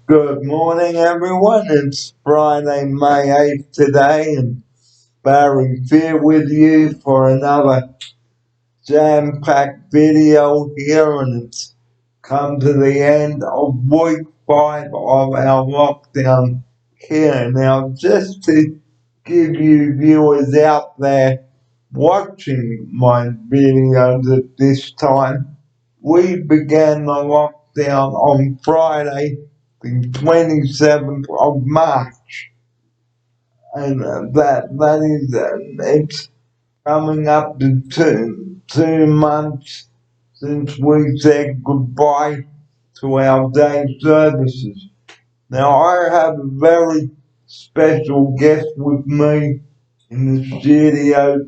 Good morning, everyone. It's Friday, May 8th today, and Barry here with you for another jam-packed video here, and it's come to the end of week 5 of our lockdown here. Now, just to give you viewers out there watching my videos at this time, we began the lockdown on Friday, the 27th of March, and that is it's coming up to two months since we said goodbye to our day services. Now I have a very special guest with me in the studio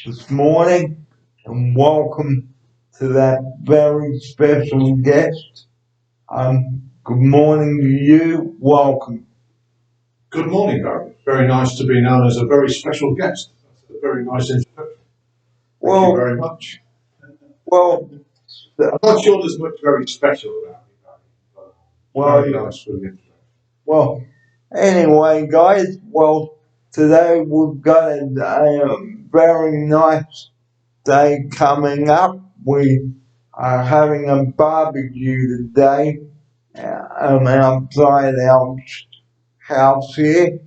this morning, and welcome to that very special guest. Good morning to you. Welcome. Good morning, Barry. Very nice to be known as a very special guest. That's a very nice introduction. Thank you very much. Well, I'm not sure there's much very special about me, Barry, but well, very nice for the introduction. well. Anyway, guys. Well, today we've got a very nice day coming up. We are having a barbecue today outside our house here,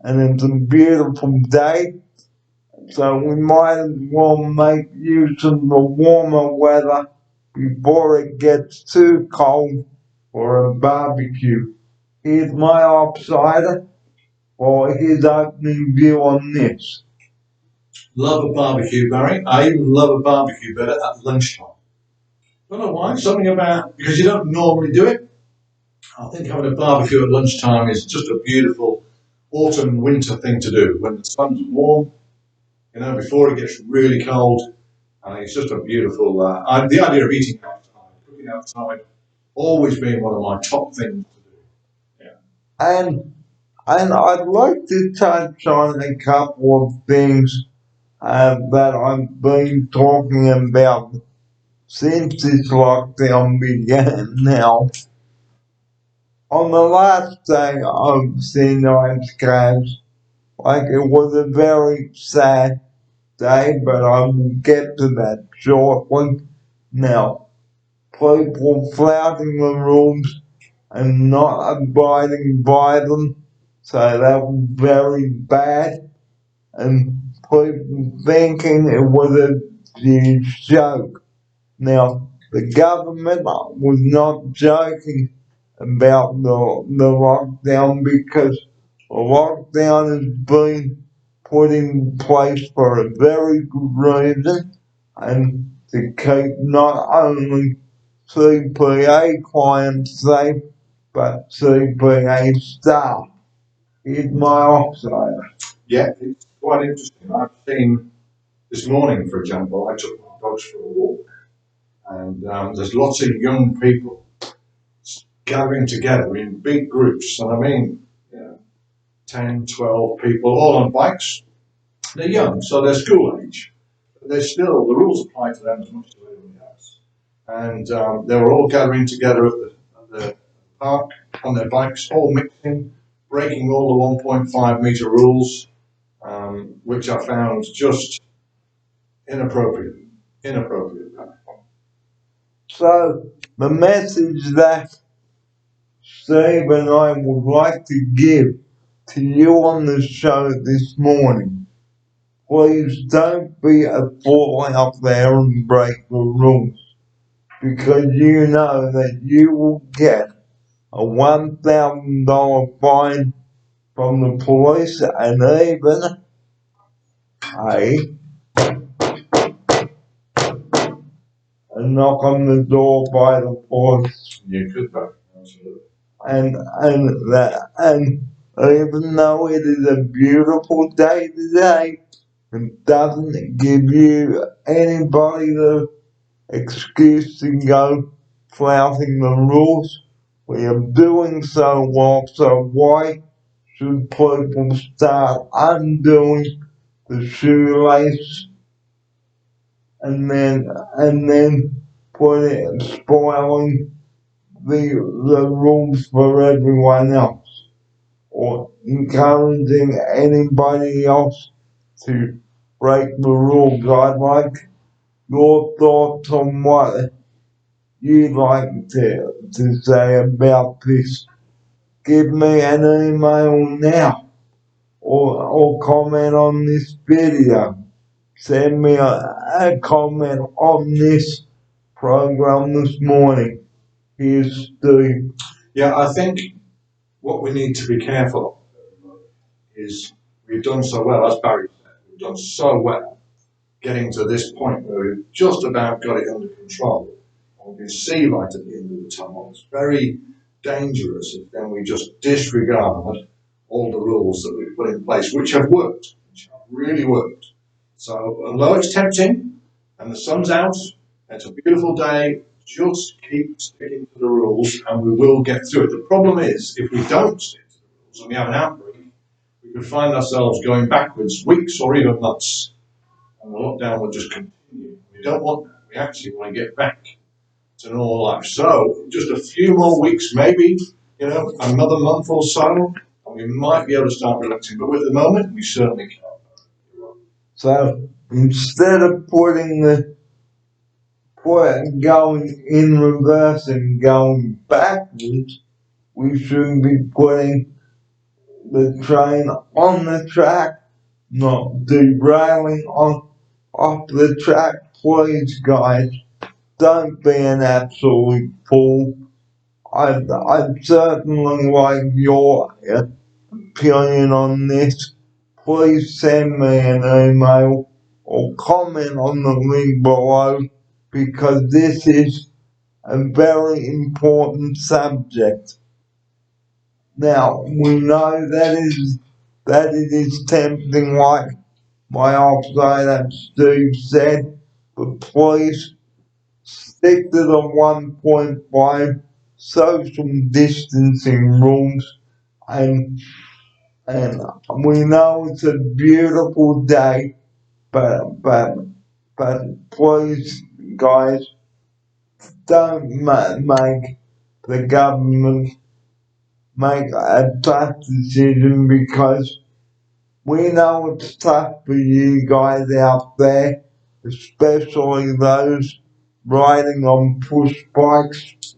and it's a beautiful day. So we might as well make use of the warmer weather before it gets too cold for a barbecue. Here's my offsider for his opening view on this. Love a barbecue, Barry. I even love a barbecue better at lunchtime. Don't know why. Something about because you don't normally do it. I think having a barbecue at lunchtime is just a beautiful autumn winter thing to do when the sun's warm. Before it gets really cold. It's just a beautiful. The idea of eating outside, cooking outside, always been one of my top things to do. Yeah. And I'd like to touch on a couple of things that I've been talking about since this lockdown began. Now, on the last day of St. Ives Caves, it was a very sad day, but I will get to that shortly. Now, people flouting the rules and not abiding by them, so that was very bad, and people thinking it was a huge joke. Now, the government was not joking about the lockdown because the lockdown has been put in place for a very good reason, and to keep not only CPA clients safe, but CPA staff. Here's my offside. Yeah, it's quite interesting. I've seen this morning, for example, I took my dogs for a walk, and there's lots of young people gathering together in big groups, and I mean, 10, 12 people, all on bikes. They're young, so they're school age. But they're still, the rules apply to them as much as everybody else. And they were all gathering together at the park on their bikes, all mixing, breaking all the 1.5 meter rules, which I found just inappropriate. Inappropriate. So, the message that Steve and I would like to give to you on the show this morning: please don't be a fool out there and break the rules, because you know that you will get a $1,000 fine from the police and even a knock on the door by the police. You could back, absolutely. And even though it is a beautiful day today, it doesn't give you anybody the excuse to go flouting the rules. We are doing so well, so why should people start undoing the shoelace and then spoiling the rules for everyone else, or encouraging anybody else to break the rules. I'd like your thoughts on what you'd like to say about this. Give me an email now, or comment on this video. Send me a comment on this program this morning. Here's Steve. Yeah, I think what we need to be careful of is we've done so well, as Barry said, we've done so well getting to this point where we've just about got it under control. And we can see light at the end of the tunnel. It's very dangerous if then we just disregard all the rules that we've put in place, which have worked, which have really worked. So, although it's tempting and the sun's out, it's a beautiful day, just keep sticking to the rules and we will get through it. The problem is, if we don't stick to the rules and we have an outbreak, we could find ourselves going backwards weeks or even months, and the lockdown will just continue. We don't want that. We actually want to get back to normal life. So, just a few more weeks, maybe, another month or so, and we might be able to start relaxing. But at the moment, we certainly can't. So instead of going in reverse and going backwards, we should be putting the train on the track, not derailing off the track. Please, guys, don't be an absolute fool. I'd certainly like your opinion on this. Please send me an email or comment on the link below, because this is a very important subject. Now, we know that it is tempting, like my operator Steve said, but please stick to the 1.5 social distancing rules, and we know it's a beautiful day, but please, guys, don't make the government make a tough decision, because we know it's tough for you guys out there, especially those riding on push bikes.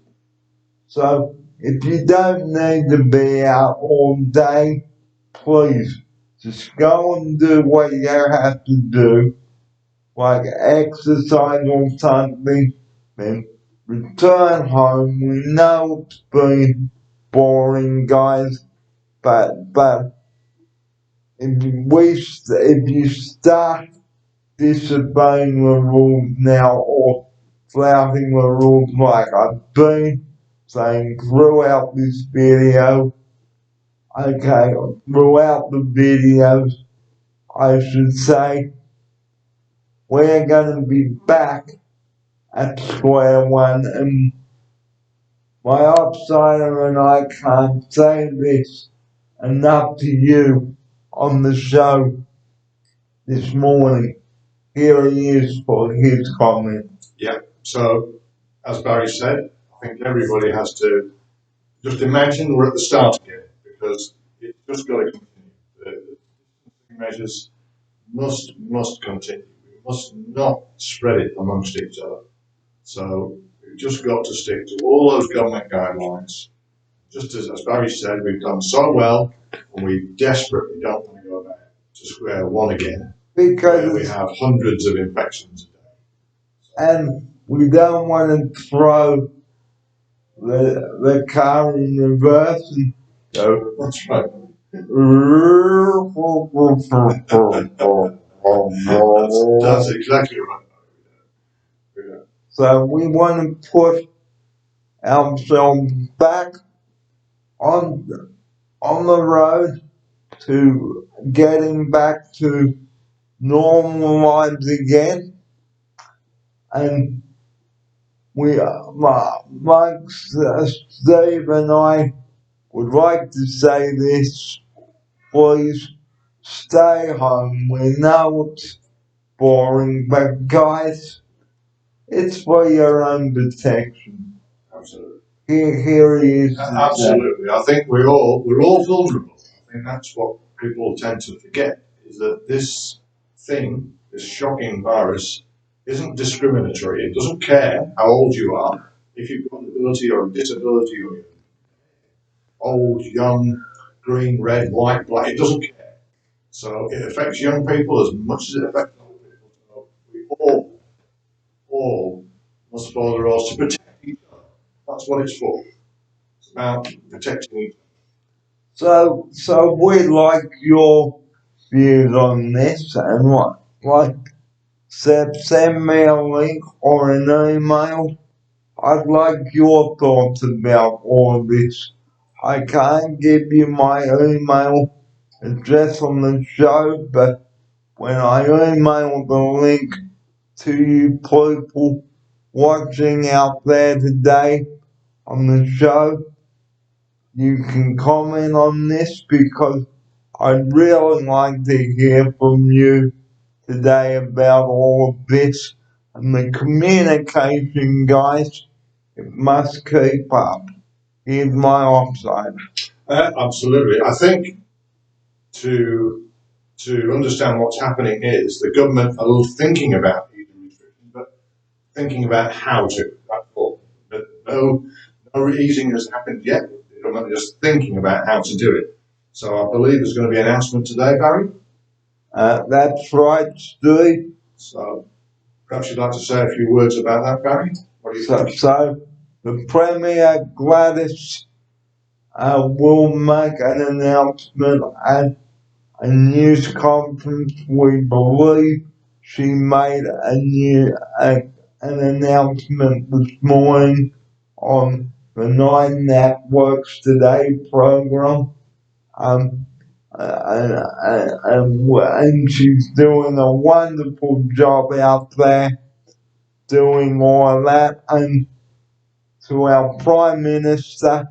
So if you don't need to be out all day, please just go and do what you have to do, like exercise or something, then return home. We know it's been boring, guys, but if you start disobeying the rules now, or flouting the rules like I've been saying throughout this video, okay, throughout the videos, I should say, we're going to be back at square one, and my outsider and I can't say this enough to you on the show this morning. Here he is for his comment. Yeah, so as Barry said, I think everybody has to just imagine we're at the start again, because it's just got to continue. The measures must continue. We must not spread it amongst each other. So we've just got to stick to all those government guidelines. Just as Barry said, we've done so well, and we desperately don't want to go back to square one again, Because we have hundreds of infections a day. And we don't want to throw the car in reverse and go. That's right. That's exactly right. So we want to put ourselves back on the road to getting back to normal lives again, and Mike, Steve, and I would like to say this: please stay home. We know it's boring, but guys, it's for your own protection. Absolutely. here he is today. Absolutely. I think we're all vulnerable. I think that's what people tend to forget, is that this thing, this shocking virus, isn't discriminatory. It doesn't care how old you are, if you've got an ability or a disability, or you're old, young, green, red, white, black. It doesn't care. So it affects young people as much as it affects old people. So we all must follow the rules to protect each other. That's what it's for. It's about protecting each other. So we'd like your views on this, and what, like, send me a link or an email. I'd like your thoughts about all of this. I can't give you my email address on the show, but when I email the link to you people watching out there today on the show, you can comment on this because I'd really like to hear from you today about all of this. And the communication, guys, it must keep up. Here's my offside. Absolutely. I think to understand what's happening is the government are thinking about easing restrictions, but thinking about how to. That's all. But no easing has happened yet. The government are just thinking about how to do it. So I believe there's going to be an announcement today, Barry. That's right, Steve. So perhaps you'd like to say a few words about that, Barry. What do you think? So the Premier Gladys will make an announcement at a news conference. We believe she made an announcement this morning on the Nine Networks Today program. And she's doing a wonderful job out there doing all that. And to our Prime Minister,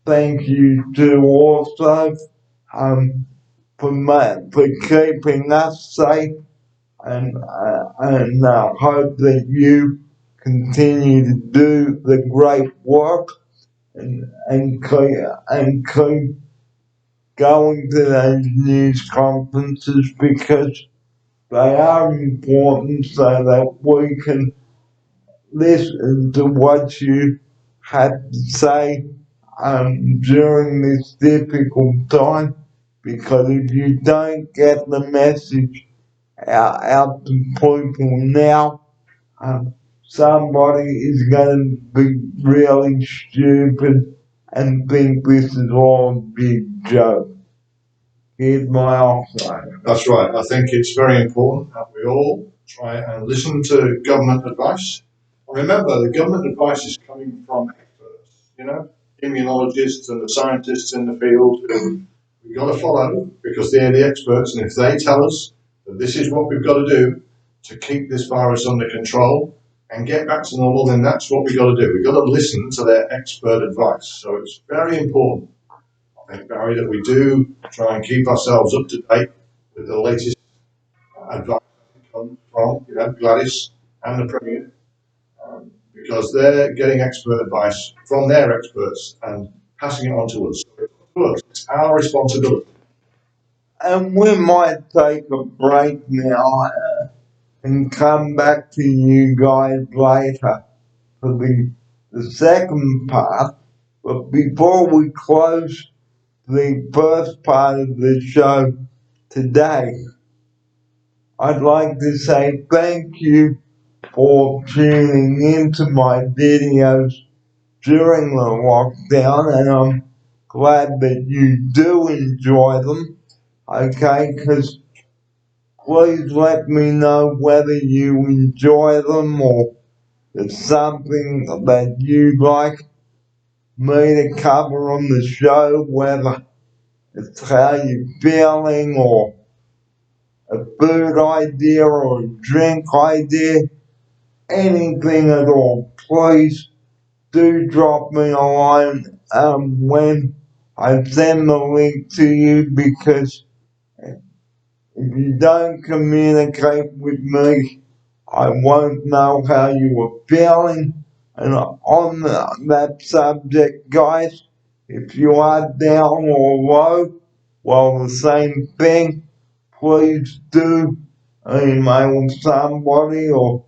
thank you too also for keeping us safe, and I hope that you continue to do the great work and keep going to those news conferences because they are important so that we can listen to what you have to say during this difficult time, because if you don't get the message out to people now, somebody is going to be really stupid and think this is all a big joke. Here's my offside. That's right. I think it's very important that we all try and listen to government advice. Remember, the government advice is coming from experts, immunologists and the scientists in the field who we've got to follow because they're the experts. And if they tell us that this is what we've got to do to keep this virus under control and get back to normal, then that's what we've got to do. We've got to listen to their expert advice. So it's very important, I think, Barry, that we do try and keep ourselves up to date with the latest advice that comes from, Gladys and the Premier, because they're getting expert advice from their experts and passing it on to us. It's our responsibility. And we might take a break now and come back to you guys later for the second part. But before we close the first part of the show today, I'd like to say thank you for tuning into my videos during the lockdown, and I'm glad that you do enjoy them, okay? Because please let me know whether you enjoy them or it's something that you'd like me to cover on the show, whether it's how you're feeling or a food idea or a drink idea, anything at all. Please do drop me a line when I send the link to you, because if you don't communicate with me, I won't know how you are feeling, And on that subject, guys, if you are down or low, well, the same thing, please do email somebody or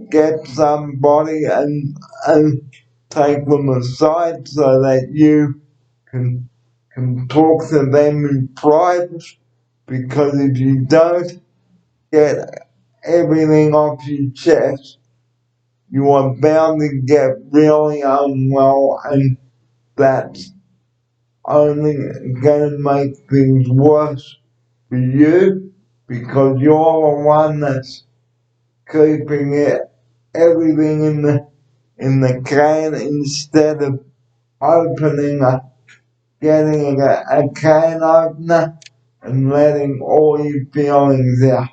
get somebody and take them aside so that you can talk to them in private, because if you don't get everything off your chest, you are bound to get really unwell, and that's only going to make things worse for you, because you're the one that's keeping everything in the can instead of getting a can opener and letting all your feelings out.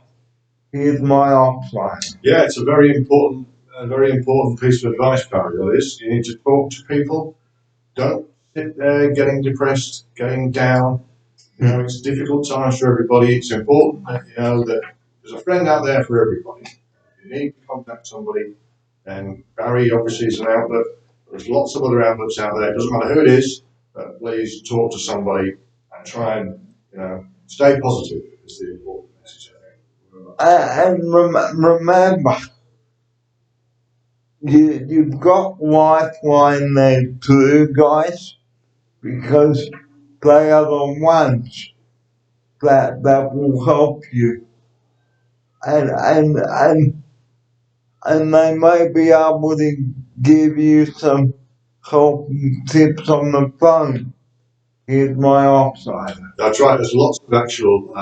Here's my offline. Yeah, it's a very important piece of advice, Barry. That is, you need to talk to people. Don't sit there getting depressed, getting down. You know, it's difficult times for everybody. It's important that you know that there's a friend out there for everybody. If you need to contact somebody, then Barry obviously is an outlet. There's lots of other outlets out there. It doesn't matter who it is, but please talk to somebody and try and stay positive. Is the important message. And remember, you've got Lifeline there too, guys, because they are the ones that will help you, and they may be able to give you some helping tips on the phone. Here's my offside. That's right. There's lots of actual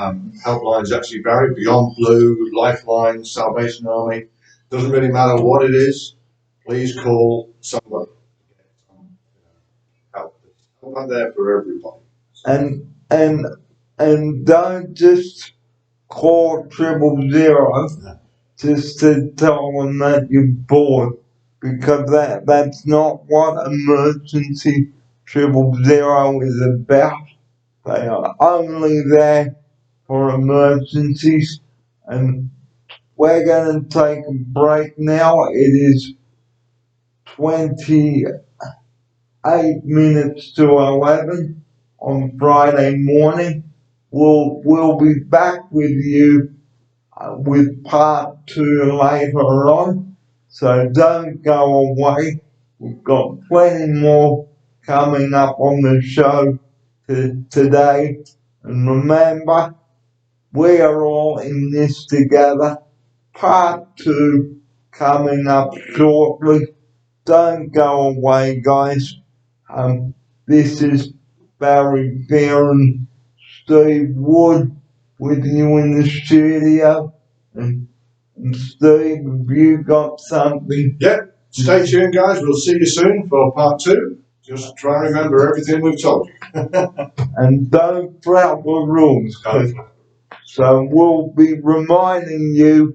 helplines actually, Barry. Beyond Blue, Lifeline, Salvation Army. Doesn't really matter what it is. Please call somebody. Help. Help out there for everybody. And don't just call 000 just to tell them that you're bored, because that's not what emergency 000 is about. They are only there for emergencies, and we're going to take a break now. It is 28 minutes to 11 on Friday morning. We'll be back with you with part 2 later on, so don't go away. We've got plenty more coming up on the show today, and remember, we are all in this together. Part 2 coming up shortly. Don't go away, guys. This is Barry Fair and Steve Wood with you in the studio. And Steve, have you got something? Yep. Stay tuned, guys. We'll see you soon for part 2. Just try and remember everything we've told you. And don't flout the rules. So we'll be reminding you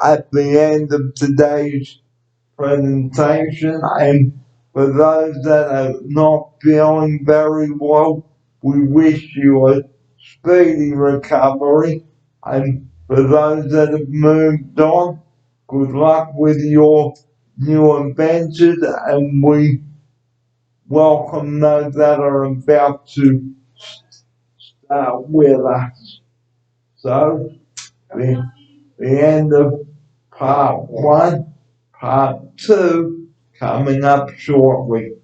at the end of today's presentation, and for those that are not feeling very well, we wish you a speedy recovery, and for those that have moved on, good luck with your new adventures, and we welcome those that are about to start with us. So, the end of part 1, part 2 coming up shortly.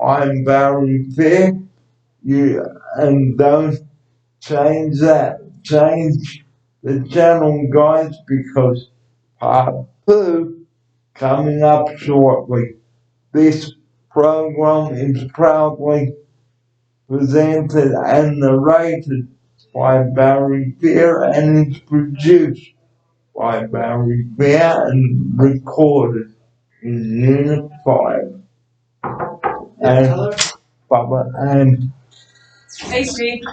I'm Barry Fair. And don't change the channel, guys, because part 2 coming up shortly. This program is proudly presented and narrated by Barry Fair and is produced by Barry Fair and recorded in Unit 5. And Bubba and Hey, Steve.